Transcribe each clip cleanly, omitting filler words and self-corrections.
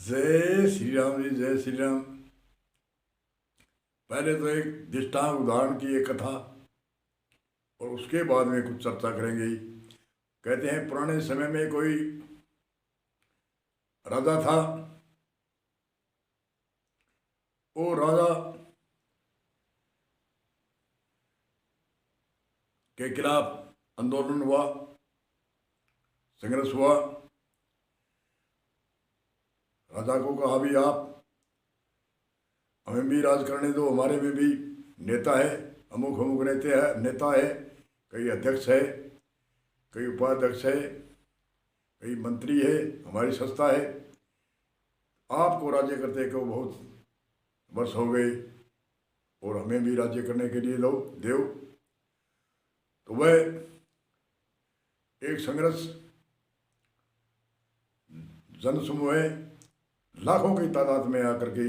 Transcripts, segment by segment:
जय श्री राम जी, जय श्री राम। पहले तो एक दृष्टांत उदाहरण की एक कथा और उसके बाद में कुछ चर्चा करेंगे। कहते हैं पुराने समय में कोई राजा था। वो राजा के खिलाफ आंदोलन हुआ, संघर्ष हुआ। राजा को कहा भी आप हमें भी राज करने दो, हमारे में भी नेता है, अमुक अमुक नेता है, कई अध्यक्ष है, कई उपाध्यक्ष है, कई मंत्री है, हमारी संस्था है। आपको राज्य करते को बहुत वर्ष हो गए और हमें भी राज्य करने के लिए देव। तो वह एक संघर्ष जन समूह है, लाखों की तादाद में आकर के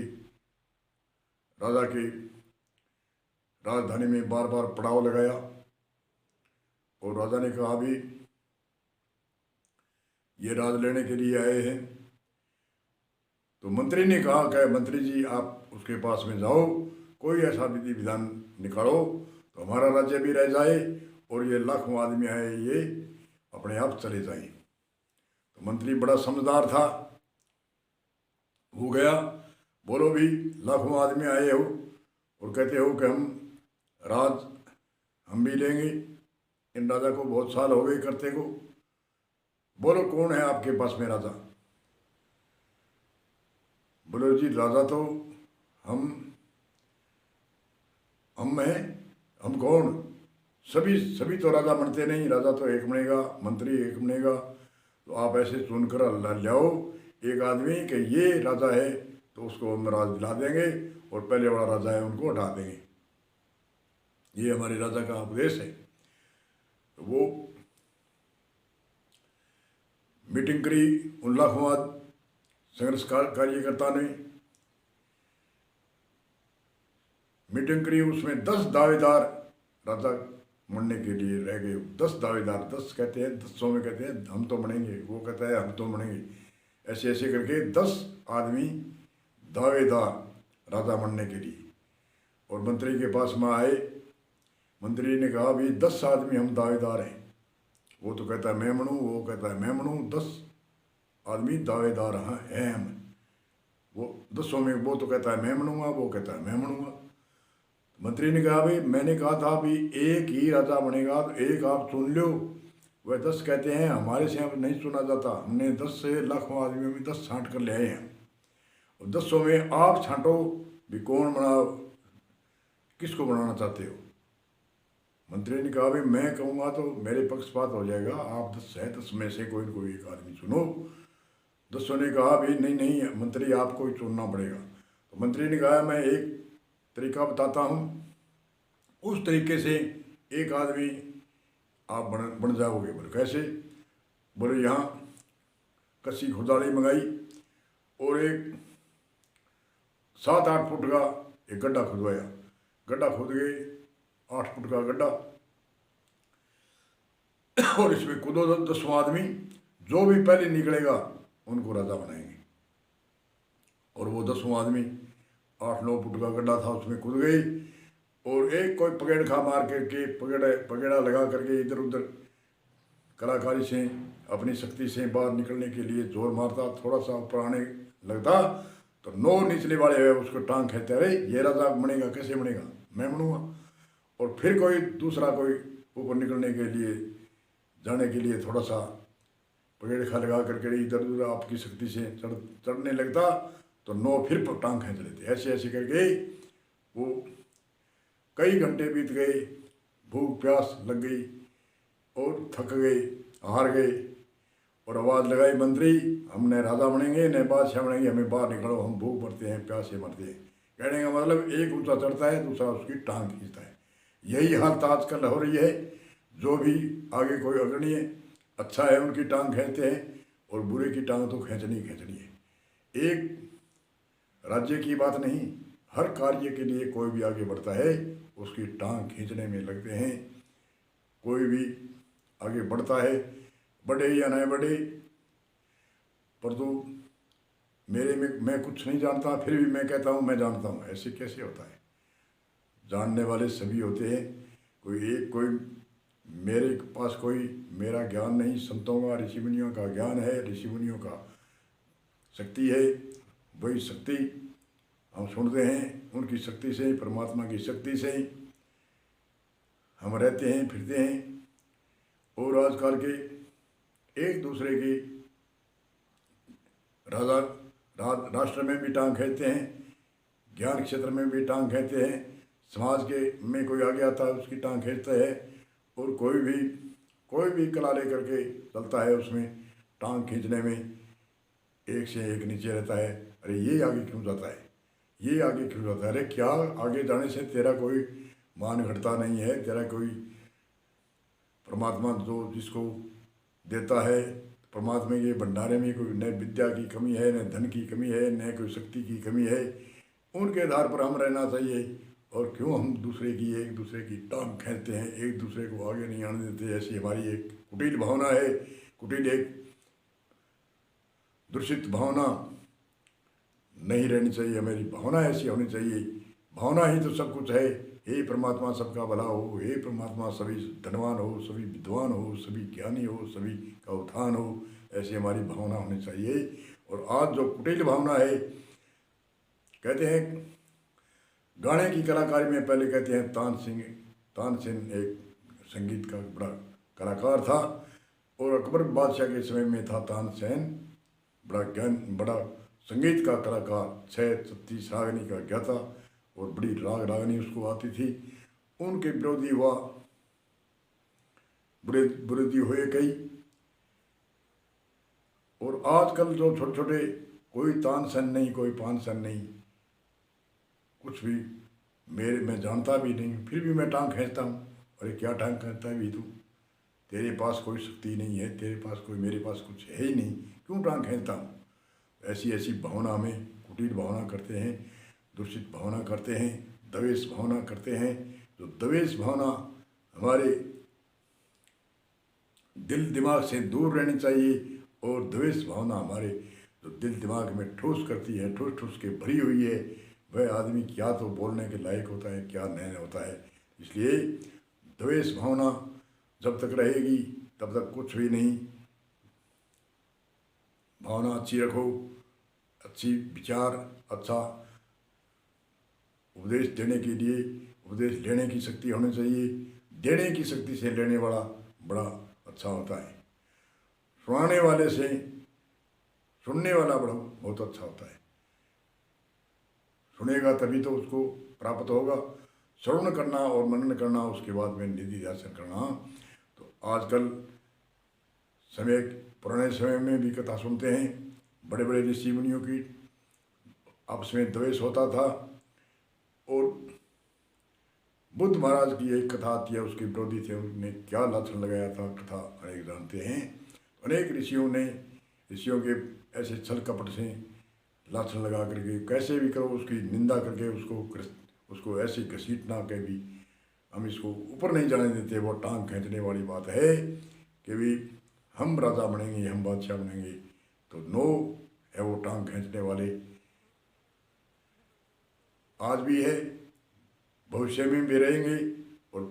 राजा की राजधानी में बार बार पड़ाव लगाया। और राजा ने कहा भी ये राज लेने के लिए आए हैं। तो मंत्री ने कहा कि मंत्री जी आप उसके पास में जाओ, कोई ऐसा विधि विधान निकालो तो हमारा राज्य भी रह जाए और ये लाखों आदमी आए ये अपने आप चले जाए। तो मंत्री बड़ा समझदार था, वो गया, बोलो भी लाखों आदमी आए हो और कहते हो कि हम भी लेंगे, इन राजा को बहुत साल हो गए करते को, बोलो कौन है आपके पास में राजा। बोलो जी राजा तो हम हैं। हम कौन? सभी तो राजा बनते नहीं, राजा तो एक बनेगा, मंत्री एक बनेगा। तो आप ऐसे चुनकर लाओ एक आदमी कि ये राजा है तो उसको हम राज दिला देंगे और पहले वाला राजा है उनको हटा देंगे। ये हमारे राजा का उपदेश है। तो वो मीटिंग करी उन लाखों संघर्ष कार्यकर्ता ने, मीटिंग करी। उसमें 10 दावेदार राजा बनने के लिए रह गए। 10 दावेदार, 10 कहते हैं, 10 में कहते हैं हम तो बनेंगे, वो कहता है हम तो बनेंगे। ऐसे ऐसे करके 10 आदमी दावेदार राजा बनने के लिए। और मंत्री के पास में आए, मंत्री ने कहा भी 10 आदमी हम दावेदार हैं। वो तो कहता है मैं बनूँ, वो कहता है मैं बनूँ। 10 आदमी दावेदार हैं हम। वो 10 में वो तो कहता है मैं बनूंगा, वो कहता है मैं बनूंगा। मंत्री ने कहा भाई मैंने कहा था भी एक ही राजा बनेगा तो एक आप चुन लो। वह 10 कहते हैं हमारे से अब नहीं चुना जाता, हमने 10 से लाखों आदमियों में 10 छांट कर ले आए हैं और 10 में आप छांटो भी कौन बनाओ, किसको बनाना चाहते हो। मंत्री ने कहा भाई मैं कहूँगा तो मेरे पक्षपात हो जाएगा, आप 10 है, 10 में से कोई एक आदमी चुनो। 10 ने कहा भी नहीं नहीं मंत्री आपको ही चुनना पड़ेगा। तो मंत्री ने कहा मैं एक तरीका बताता हूँ, उस तरीके से एक आदमी आप बन जाओगे। बोले कैसे? बोले यहाँ कच्ची खुदाड़ी मंगाई और एक 7-8 फुट का एक गड्ढा खुदवाया। गड्ढा खुद गए, 8 फुट का गड्ढा, और इसमें कूदो 10 आदमी, जो भी पहले निकलेगा उनको राजा बनाएंगे। और वो 10 आदमी 8-9 फुट का गड्ढा था, उसमें कूद गई और एक कोई पगेड़ खा मार करके पगेड़ा लगा करके इधर उधर कलाकारी से अपनी शक्ति से बाहर निकलने के लिए जोर मारता, थोड़ा सा ऊपर आने लगता तो 9 निचले वाले है उसको टांग खेते, अरे ये राजा बनेगा, कैसे बनेगा, मैं बनूंगा। और फिर कोई दूसरा कोई ऊपर निकलने के लिए जाने के लिए थोड़ा सा पगेड़ खा लगा करके इधर उधर आपकी शक्ति से चढ़ने लगता तो 9 फिर टांग खींच लेते। ऐसे ऐसे करके वो कई घंटे बीत गए, भूख प्यास लग गई और थक गए, हार गए और आवाज़ लगाई मंत्री हमने राजा बनेंगे न बादशाह बनेंगे, हमें बाहर निकलो, हम भूख मरते हैं, प्यास से मरते हैं। कहने का मतलब एक ऊंचा चढ़ता है, दूसरा उसकी टांग खींचता है। यही हालत आजकल हो रही है। जो भी आगे कोई अग्रणी है, अच्छा है उनकी टांग खींचते हैं और बुरे की टांग तो खींचनी है। एक राज्य की बात नहीं, हर कार्य के लिए कोई भी आगे बढ़ता है उसकी टांग खींचने में लगते हैं। कोई भी आगे बढ़ता है, बढ़े या न बढ़े, परंतु मेरे में मैं कुछ नहीं जानता, फिर भी मैं कहता हूँ मैं जानता हूँ। ऐसे कैसे होता है? जानने वाले सभी होते हैं, कोई मेरे पास कोई मेरा ज्ञान नहीं, संतों का ऋषि मुनियों का ज्ञान है, ऋषि मुनियों का शक्ति है। वही शक्ति हम सुनते हैं, उनकी शक्ति से ही, परमात्मा की शक्ति से ही हम रहते हैं, फिरते हैं। और आजकल के एक दूसरे की राजा राष्ट्र में भी टांग खींचते हैं, ज्ञान क्षेत्र में भी टांग खींचते हैं, समाज के में कोई आगे आता है उसकी टांग खींचते हैं, और कोई भी कला लेकर के चलता है, उसमें टांग खींचने में एक से एक नीचे रहता है। अरे ये आगे क्यों जाता है, ये आगे क्यों जाता है? अरे क्या आगे जाने से तेरा कोई मान घटता नहीं है? तेरा कोई परमात्मा जो जिसको देता है, परमात्मा के भंडारे में कोई न विद्या की कमी है, न धन की कमी है, न कोई शक्ति की कमी है। उनके आधार पर हम रहना चाहिए। और क्यों हम एक दूसरे की टांग खींचते हैं, एक दूसरे को आगे नहीं आने देते? ऐसी हमारी एक कुटिल भावना है, कुटिल एक दूषित भावना नहीं रहनी चाहिए। हमारी भावना ऐसी होनी चाहिए, भावना ही तो सब कुछ है। हे परमात्मा सबका भला हो, हे परमात्मा सभी धनवान हो, सभी विद्वान हो, सभी ज्ञानी हो, सभी का उत्थान हो, ऐसी हमारी भावना होनी चाहिए। और आज जो कुटिल भावना है, कहते हैं गाने की कलाकारी में पहले कहते हैं तानसेन एक संगीत का बड़ा कलाकार था, और अकबर बादशाह के समय में था तानसेन बड़ा संगीत का कलाकार, 6 36 रागनी का ज्ञाता, और बड़ी रागनी उसको आती थी। उनके विरोधी हुए कई। और आजकल जो छोटे छोटे, कोई तानसेन नहीं, कोई पानसेन नहीं, कुछ भी मैं जानता भी नहीं, फिर भी मैं टांग खींचता हूँ। अरे क्या टांग खींचता है भी तू? तेरे पास कोई शक्ति नहीं है, तेरे पास कोई, मेरे पास कुछ है ही नहीं, क्यों टांग खींचता हूँ? ऐसी भावना में कुटिल भावना करते हैं, दूषित भावना करते हैं, द्वेष भावना करते हैं। जो द्वेष भावना हमारे दिल दिमाग से दूर रहनी चाहिए, और द्वेष भावना हमारे जो दिल दिमाग में ठोस करती है, ठोस ठोस के भरी हुई है, वह आदमी क्या तो बोलने के लायक होता है, क्या नहीं होता है। इसलिए द्वेष भावना जब तक रहेगी तब तक कुछ भी नहीं। भावना अच्छी रखो, अच्छी विचार, अच्छा उपदेश देने के लिए उपदेश लेने की शक्ति होनी चाहिए। देने की शक्ति से लेने वाला बड़ा अच्छा होता है। सुनाने वाले से सुनने वाला बड़ा बहुत अच्छा होता है। सुनेगा तभी तो उसको प्राप्त होगा। श्रवण करना और मनन करना, उसके बाद में निधि ध्यान करना। तो आजकल पुराने समय में भी कथा सुनते हैं, बड़े बड़े ऋषि मुनियों की आपस में द्वेष होता था। और बुद्ध महाराज की एक कथा आती है, उसके विरोधी थे, उन्होंने क्या लाछन लगाया था, कथा अनेक जानते हैं। अनेक ऋषियों के ऐसे छल कपट से लाछन लगा करके, कैसे भी करो उसकी निंदा करके, उसको ऐसे घसीटना के भी हम इसको ऊपर नहीं जाने देते। वो टांग खींचने वाली बात है कि भी हम राजा बनेंगे, हम बादशाह बनेंगे, तो नो है वो टांग खींचने वाले। आज भी है, भविष्य में भी रहेंगे, और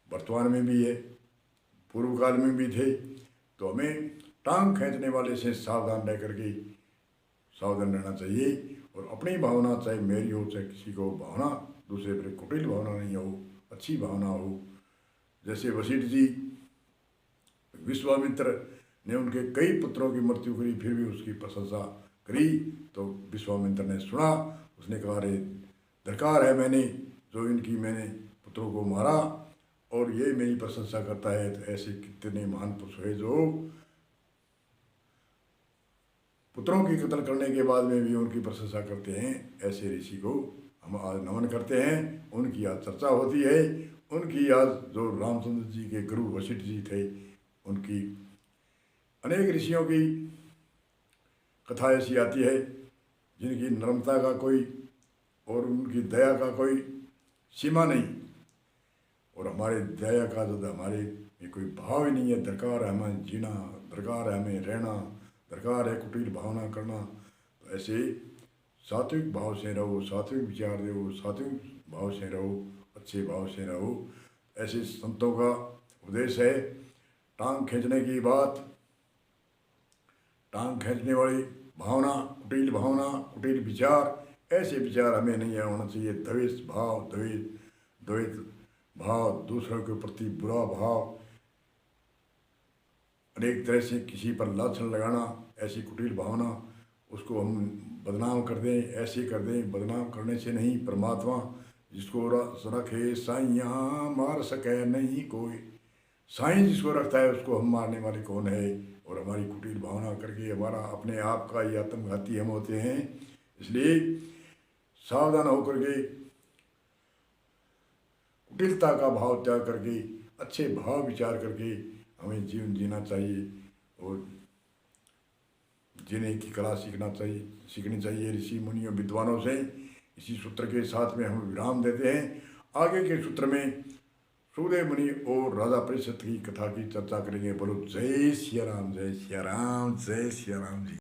वर्तमान में भी है, पूर्व काल में भी थे। तो हमें टांग खींचने वाले से सावधान रह करके सावधान रहना चाहिए। और अपनी भावना, चाहे मेरी हो चाहे किसी को भावना, दूसरे पर कुटिल भावना नहीं हो, अच्छी भावना हो। जैसे वशिष्ठ जी, विश्वामित्र ने उनके कई पुत्रों की मृत्यु करी, फिर भी उसकी प्रशंसा करी। तो विश्वामित्र ने सुना, उसने कहा अरे दरकार है मैंने मैंने पुत्रों को मारा, और ये मेरी प्रशंसा करता है। तो ऐसे कितने महान पुरुष है जो पुत्रों की कत्ल करने के बाद में भी उनकी प्रशंसा करते हैं। ऐसे ऋषि को हम आज नमन करते हैं, उनकी आज चर्चा होती है। उनकी आज जो रामचंद्र जी के गुरु वशिष्ठ जी थे, उनकी अनेक ऋषियों की कथा ऐसी आती है जिनकी नम्रता का कोई और उनकी दया का कोई सीमा नहीं। और हमारे दया का जो हमारे में कोई भाव ही नहीं है। दरकार है हमें जीना, दरकार है हमें रहना, दरकार है कुटिल भावना करना, ऐसे सात्विक भाव से रहो, सात्विक विचार रहो, सात्विक भाव से रहो, अच्छे भाव से रहो। ऐसे संतों का उपदेश है। टांग खींचने की बात, टांग खींचने वाली भावना, कुटिल भावना, कुटिल विचार, ऐसे विचार हमें नहीं होना चाहिए। द्वेष भाव, द्वैत भाव, दूसरों के प्रति बुरा भाव, अनेक तरह से किसी पर लाछन लगाना, ऐसी कुटिल भावना, उसको हम बदनाम कर दें, ऐसे कर दें। बदनाम करने से नहीं, परमात्मा जिसको रखे साइयाँ मार सके नहीं कोई। साईं जिसको रखता है उसको हम मारने वाले कौन है। और हमारी कुटिल भावना करके हमारा अपने आप का ही आत्मघाती हम होते हैं। इसलिए सावधान होकर के कुटिलता का भाव त्याग करके अच्छे भाव विचार करके हमें जीवन जीना चाहिए और जीने की कला सीखनी चाहिए ऋषि मुनियों विद्वानों से। इसी सूत्र के साथ में हम विराम देते हैं। आगे के सूत्र में सुखदेव मुनि और राजा परिषद की कथा की चर्चा करेंगे। बोलो जय सिया राम, जय सिया राम, जय सिया राम जी।